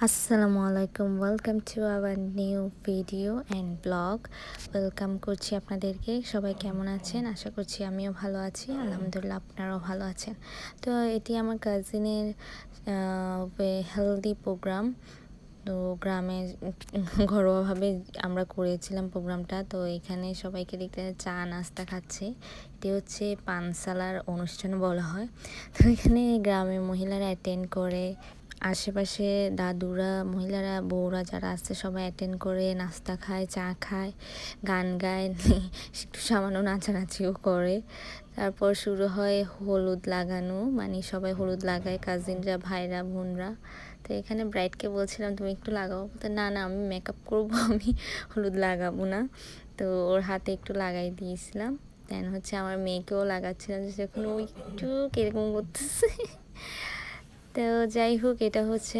আসসালামু আলাইকুম, welcome to our new video and blog. Welcome করছি আপনাদেরকে। সবাই কেমন আছেন? আশা করছি আমিও ভালো আছি, আলহামদুলিল্লাহ আপনারাও ভালো আছেন। তো এটি আমার কাজিনের হেলদি প্রোগ্রাম। তো গ্রামে ঘরোয়াভাবে আমরা করেছিলাম প্রোগ্রামটা। তো এখানে সবাইকে দেখতে চা নাস্তা খাচ্ছে। এটি হচ্ছে পানসালার অনুষ্ঠান বলা হয়। তো এখানে গ্রামের মহিলারা অ্যাটেন্ড করে, আশেপাশে দাদুরা, মহিলারা, বউরা যারা আছে সবাই অ্যাটেন্ড করে, নাস্তা খায়, চা খায়, গান গায়, একটু সামান্য নাচানাচিও করে। তারপর শুরু হয় হলুদ লাগানো, মানে সবাই হলুদ লাগায়, কাজিনরা, ভাইরা, বোনরা। তো এখানে ব্রাইডকে বলছিলাম তুমি একটু লাগাও, তো না না আমি মেকআপ করবো, আমি হলুদ লাগাবো না। তো ওর হাতে একটু লাগাই দিয়েছিলাম। দেন হচ্ছে আমার মেয়েকেও লাগাচ্ছিলাম, যখন ও একটু কিরকম করতেছে। তো যাই হোক, এটা হচ্ছে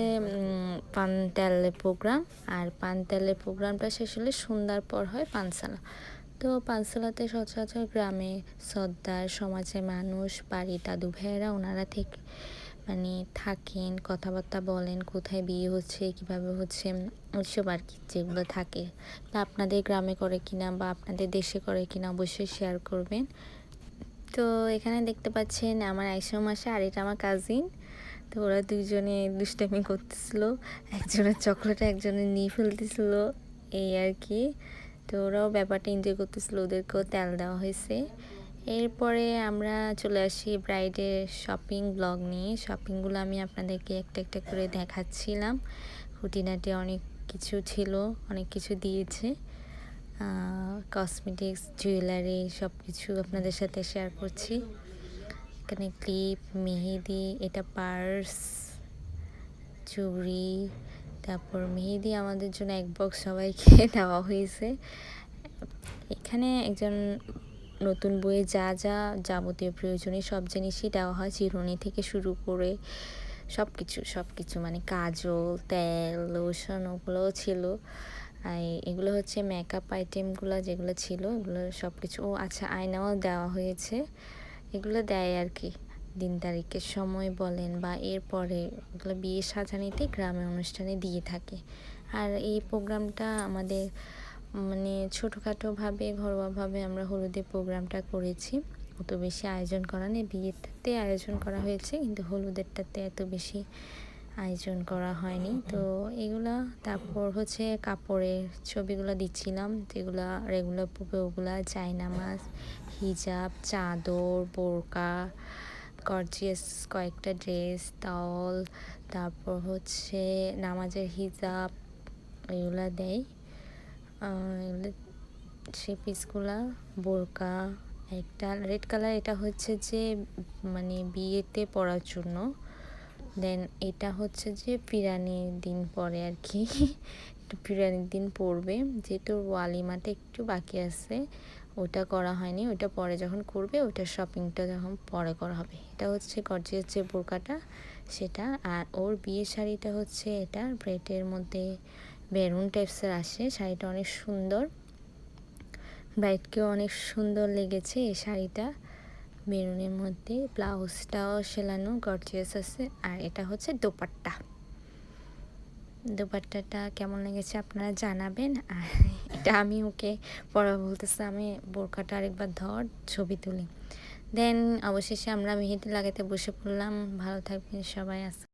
পানতেলের প্রোগ্রাম। আর পানতেলের প্রোগ্রামটা শেষ হলে সন্ধ্যার পর হয় পানসালা। তো পানসালাতে সচরাচর গ্রামে সর্দার, সমাজের মানুষ, বাড়ির দাদু ভাইয়েরা ওনারা থেকে মানে থাকেন, কথাবার্তা বলেন, কোথায় বিয়ে হচ্ছে, কিভাবে হচ্ছে, ওইসব আর কি যেগুলো থাকে। তা আপনাদের গ্রামে করে কিনা বা আপনাদের দেশে করে কিনা অবশ্যই শেয়ার করবেন। তো এখানে দেখতে পাচ্ছেন আমার আইসা মাসে, আর এটা আমার কাজিন। তো ওরা দুইজনে দুষ্টামি করতেছিল, একজনের চকলেট একজনের নিয়ে ফেলতেছিল, এই আর কি। তো ওরাও ব্যাপারটা এনজয় করতেছিল, ওদেরকেও তেল দেওয়া হয়েছে। এরপরে আমরা চলে আসি ব্রাইডের শপিং ব্লগ নিয়ে। শপিংগুলো আমি আপনাদেরকে একটা একটা করে দেখাচ্ছিলাম। খুঁটিনাটি অনেক কিছু ছিল, অনেক কিছু দিয়েছে, কসমেটিক্স, জুয়েলারি, সব কিছু আপনাদের সাথে শেয়ার করছি। এখানে ক্লিপ, মেহেদি, এটা পার্স, চুড়ি, তারপর মেহেদি আমাদের জন্য এক বক্স সবাইকে দেওয়া হয়েছে। এখানে একজন নতুন বইয়ে যা যা যাবতীয় প্রয়োজনীয় সব জিনিসই দেওয়া হয়, চিরুনি থেকে শুরু করে সব কিছু মানে কাজল, তেল, লোশন, ওগুলোও ছিল। আর এগুলো হচ্ছে মেকআপ আইটেমগুলো যেগুলো ছিল, এগুলো সব কিছু। ও আচ্ছা, আয়নাও দেওয়া হয়েছে। এগুলো দেয় আর কি দিন তারিখের সময় বলেন বা এরপরে, এগুলো বিয়ে সাজানিতে গ্রামে অনুষ্ঠানে দিয়ে থাকে। আর এই প্রোগ্রামটা আমাদের মানে ছোটোখাটোভাবে, ঘরোয়াভাবে আমরা হলুদের প্রোগ্রামটা করেছি। অত বেশি আয়োজন করা নেই, বিয়েটাতে আয়োজন করা হয়েছে কিন্তু হলুদেরটাতে এত বেশি আয়োজন করা হয়নি। তো এগুলা, তারপর হচ্ছে কাপড়ের ছবিগুলো দিচ্ছিলাম, যেগুলা রেগুলার পরবে ওগুলা, জায়নামাজ, হিজাব, চাদর, বোরকা, গর্জিয়াস কয়েকটা ড্রেস, তাওয়াল, তারপর হচ্ছে নামাজের হিজাব, এগুলা দেয়। এগুলো সে পিসগুলা, বোরকা, একটা রেড কালার, এটা হচ্ছে যে মানে বিয়েতে পরার জন্য। দেন এটা হচ্ছে যে পিরানির দিন পরে আর কি, একটু পিরানির দিন পরবে, যেহেতু ওয়ালিমাটা একটু বাকি আছে, ওটা করা হয়নি, ওটা পরে যখন করবে, ওটার শপিংটা যখন পরে করা হবে। এটা হচ্ছে গর্জিয়াস যে বোরকাটা সেটা। আর ওর বিয়ের শাড়িটা হচ্ছে এটা ব্রেডের মধ্যে বেরুন টাইপসের আসে, শাড়িটা অনেক সুন্দর, ব্রাইডকেও অনেক সুন্দর লেগেছে এই শাড়িটা, মেরুনের মধ্যে। ব্লাউজটাও সেলানো, গর্জিয়াস আছে। আর এটা হচ্ছে দোপাট্টা। দোপাট্টাটা কেমন লেগেছে আপনারা জানাবেন। আর এটা আমি ওকে পরা বলতেছে, আমি বোরকাটা আরেকবার ধর, ছবি তুলি। দেন অবশেষে আমরা মেহেদি লাগাতে বসে পড়লাম। ভালো থাকবেন সবাই।